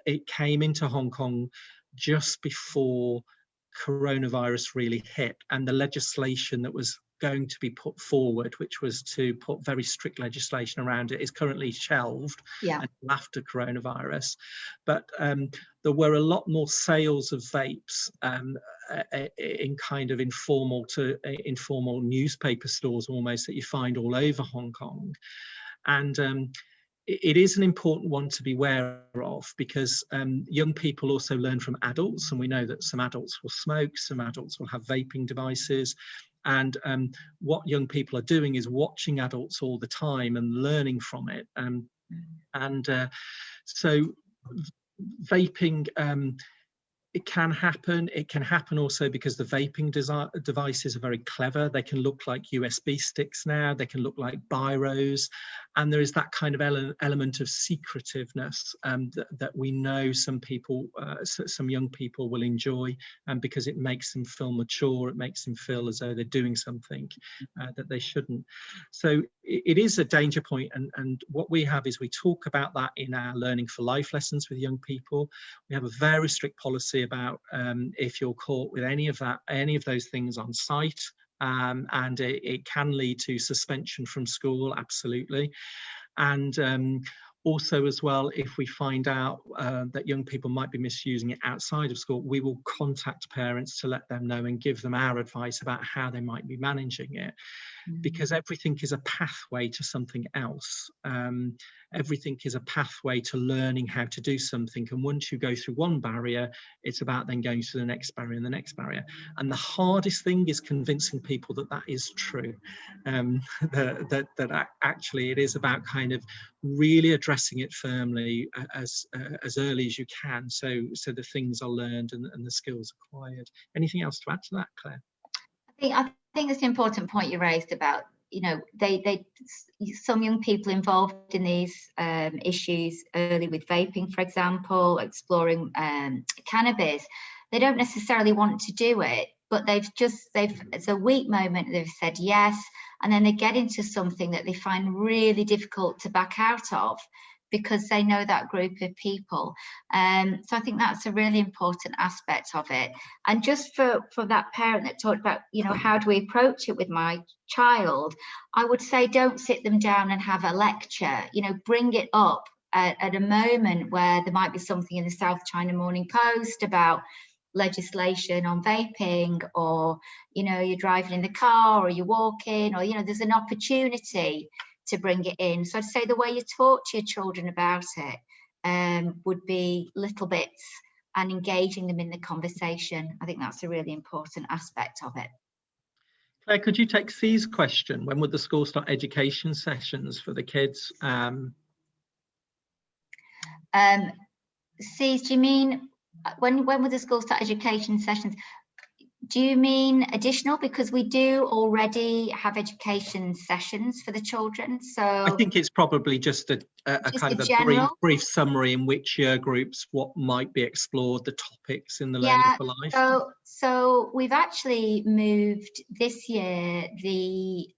it came into Hong Kong just before coronavirus really hit, and the legislation that was going to be put forward, which was to put very strict legislation around it, is currently shelved until after coronavirus. But there were a lot more sales of vapes in kind of informal newspaper stores almost that you find all over Hong Kong. And it is an important one to be aware of, because young people also learn from adults, and we know that some adults will smoke, some adults will have vaping devices, and what young people are doing is watching adults all the time and learning from it. So vaping, it can happen. It can happen also because the vaping devices are very clever. They can look like USB sticks now. They can look like biros. And there is that kind of element of secretiveness that we know some people, some young people will enjoy, because it makes them feel mature. It makes them feel as though they're doing something that they shouldn't. So it is a danger point. And what we have is we talk about that in our Learning for Life lessons with young people. We have a very strict policy about if you're caught with any of those things on site, and it can lead to suspension from school, absolutely. And also as well, if we find out that young people might be misusing it outside of school, we will contact parents to let them know and give them our advice about how they might be managing it. Because everything is a pathway to something else. Everything is a pathway to learning how to do something. And once you go through one barrier, it's about then going to the next barrier and the next barrier. And the hardest thing is convincing people that that is true. That actually it is about kind of really addressing it firmly as early as you can. So the things are learned and the skills acquired. Anything else to add to that, Claire? I think it's an important point you raised about, you know, some young people involved in these issues early with vaping, for example, exploring cannabis, they don't necessarily want to do it, but it's a weak moment, they've said yes, and then they get into something that they find really difficult to back out of, because they know that group of people. So I think that's a really important aspect of it. And just for that parent that talked about, you know, how do we approach it with my child? I would say don't sit them down and have a lecture, you know, bring it up at a moment where there might be something in the South China Morning Post about legislation on vaping, or, you know, you're driving in the car or you're walking, or, you know, there's an opportunity to bring it in. So I'd say the way you talk to your children about it would be little bits and engaging them in the conversation. I think that's a really important aspect of it. Claire, could you take C's question? When would the school start education sessions for the kids? Sis, do you mean when will the school start education sessions? Do you mean additional? Because we do already have education sessions for the children. So I think it's probably just a kind of a brief summary in which year groups, what might be explored, the topics in the Learning for Life. So we've actually moved this year the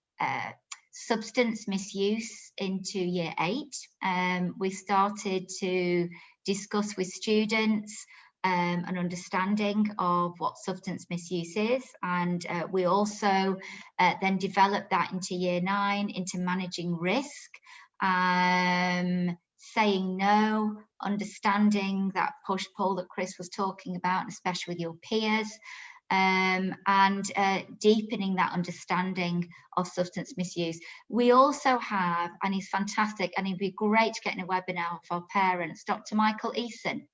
substance misuse into year 8. We started to discuss with students an understanding of what substance misuse is, and we also then developed that into year 9, into managing risk, saying no, understanding that push-pull that Chris was talking about, especially with your peers, and deepening that understanding of substance misuse. We also have, and he's fantastic, and it'd be great to get in a webinar for our parents, Dr. Michael Eason,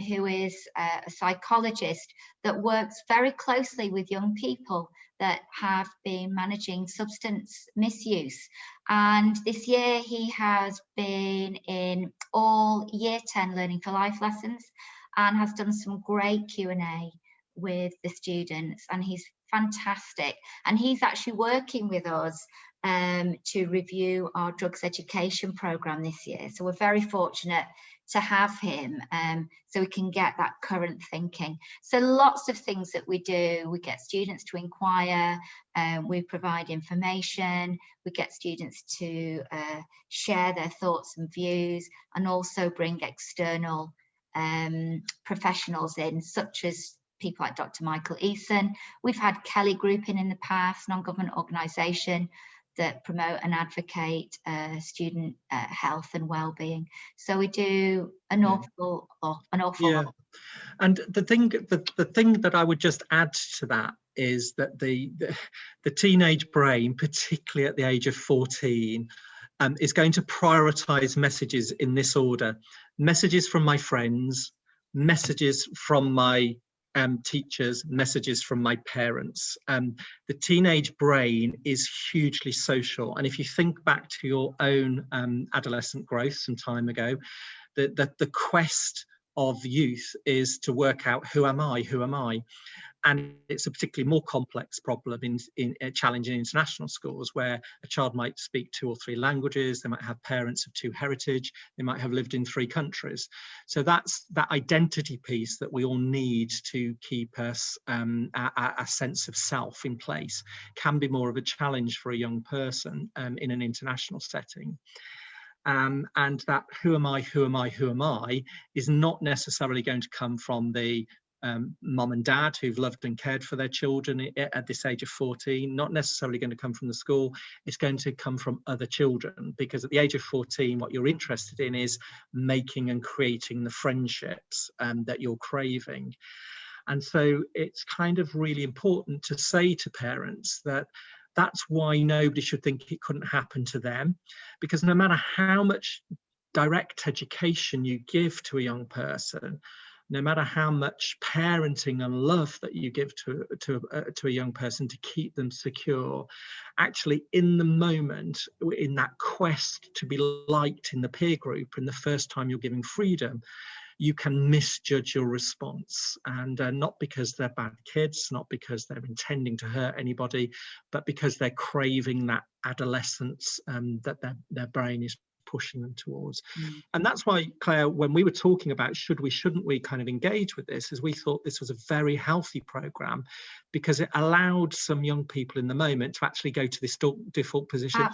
who is a psychologist that works very closely with young people that have been managing substance misuse. And this year he has been in all year 10 Learning for Life lessons and has done some great Q&A with the students, and he's fantastic. And he's actually working with us to review our drugs education program this year. So we're very fortunate to have him, so we can get that current thinking. So lots of things that we do, we get students to inquire, we provide information, we get students to share their thoughts and views, and also bring external professionals in, such as people like Dr. Michael Eason. We've had Kelly Group in the past, non-government organisation that promote and advocate student health and well-being. So we do an awful lot. And the thing that I would just add to that is that the teenage brain, particularly at the age of 14, is going to prioritise messages in this order: messages from my friends, messages from my teachers, messages from my parents. The teenage brain is hugely social, and if you think back to your own adolescent growth some time ago, the quest of youth is to work out who am I, and it's a particularly more complex problem in challenging international schools, where a child might speak 2 or 3 languages, they might have parents of 2 heritage, they might have lived in 3 countries. So that's that identity piece that we all need to keep us a sense of self in place, can be more of a challenge for a young person in an international setting. And that who am I is not necessarily going to come from the mom and dad who've loved and cared for their children at this age of 14, not necessarily going to come from the school. It's going to come from other children, because at the age of 14, what you're interested in is making and creating the friendships that you're craving. And so it's kind of really important to say to parents that that's why nobody should think it couldn't happen to them, because no matter how much direct education you give to a young person, no matter how much parenting and love that you give to a young person to keep them secure, actually in the moment, in that quest to be liked in the peer group, and the first time you're giving freedom, you can misjudge your response, and not because they're bad kids, not because they're intending to hurt anybody, but because they're craving that adolescence that their brain is pushing them towards. And that's why, Claire, when we were talking about shouldn't we kind of engage with this, is we thought this was a very healthy program, because it allowed some young people in the moment to actually go to this default position.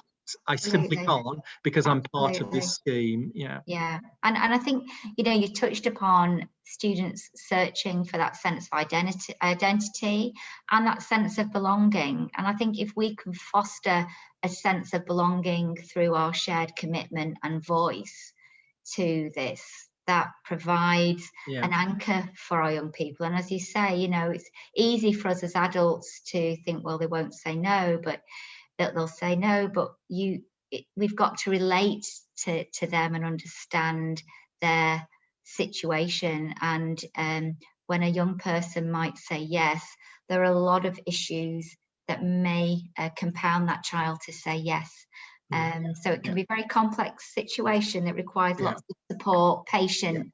I simply can't, because I'm part of this scheme. Yeah, and I think, you know, you touched upon students searching for that sense of identity and that sense of belonging. And I think if we can foster a sense of belonging through our shared commitment and voice to this, that provides an anchor for our young people. And as you say, you know, it's easy for us as adults to think, well, they won't say no, but they'll say no, but we've got to relate to them and understand their situation. And when a young person might say yes, there are a lot of issues that may compound that child to say yes. So it can be a very complex situation that requires lots of support, patience,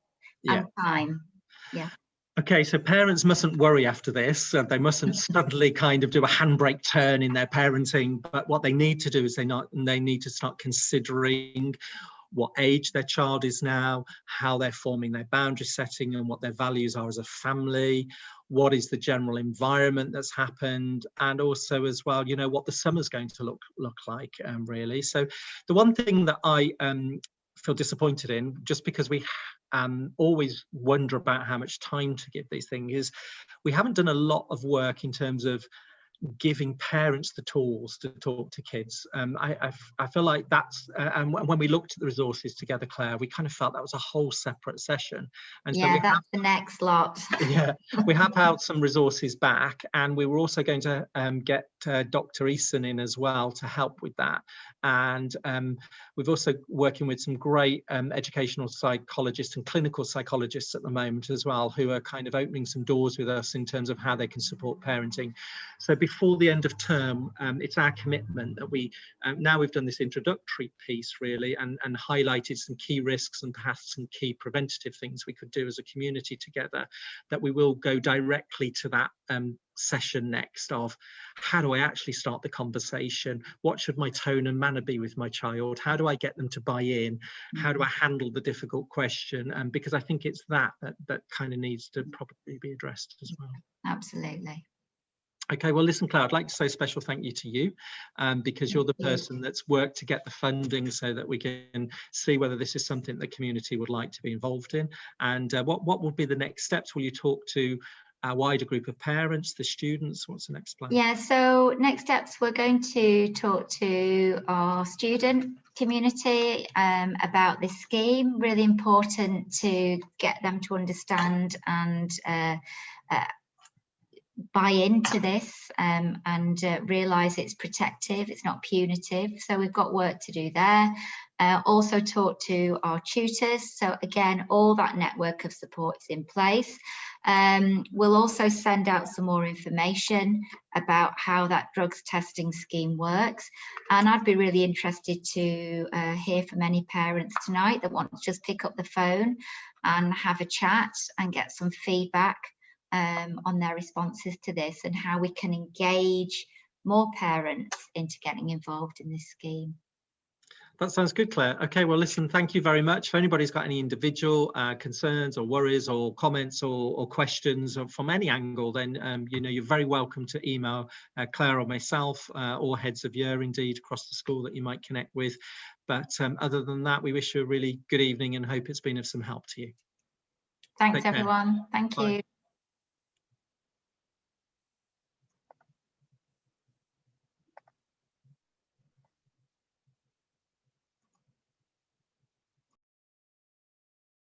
and time. Yeah. Okay, so parents mustn't worry after this. They mustn't suddenly kind of do a handbrake turn in their parenting. But what they need to do is they need to start considering what age their child is now, how they're forming their boundary setting, and what their values are as a family. What is the general environment that's happened, and also as well, you know, what the summer's going to look like, really. So the one thing that I feel disappointed in, just because we always wonder about how much time to give these things, is we haven't done a lot of work in terms of giving parents the tools to talk to kids. I feel like that's, and when we looked at the resources together, Claire, we kind of felt that was a whole separate session. And yeah, so that's the next lot. Yeah, we have held some resources back, and we were also going to get Dr. Eason in as well to help with that. And we've also working with some great educational psychologists and clinical psychologists at the moment as well, who are kind of opening some doors with us in terms of how they can support parenting. So before the end of term, it's our commitment that we, now we've done this introductory piece really, and highlighted some key risks and perhaps some key preventative things we could do as a community together, that we will go directly to that session next of how do I actually start the conversation? What should my tone and manner be with my child? How do I get them to buy in? How do I handle the difficult question? Because I think it's that kind of needs to probably be addressed as well. Absolutely. Okay, well, listen, Claire, I'd like to say a special thank you to you, because you're the person that's worked to get the funding so that we can see whether this is something the community would like to be involved in. And what will be the next steps? Will you talk to a wider group of parents, the students? What's the next plan? Yeah, so next steps, we're going to talk to our student community about this scheme. Really important to get them to understand and buy into this and realise it's protective, it's not punitive. So we've got work to do there. Also talk to our tutors. So again, all that network of support is in place. We'll also send out some more information about how that drugs testing scheme works. And I'd be really interested to hear from any parents tonight that want to just pick up the phone and have a chat and get some feedback on their responses to this, and how we can engage more parents into getting involved in this scheme. That sounds good, Claire. Okay, well, listen, thank you very much. If anybody's got any individual concerns or worries or comments or questions from any angle, then you know, you're very welcome to email Claire or myself, or heads of year indeed across the school that you might connect with. But other than that, we wish you a really good evening and hope it's been of some help to you. Thanks, everyone. Thank you.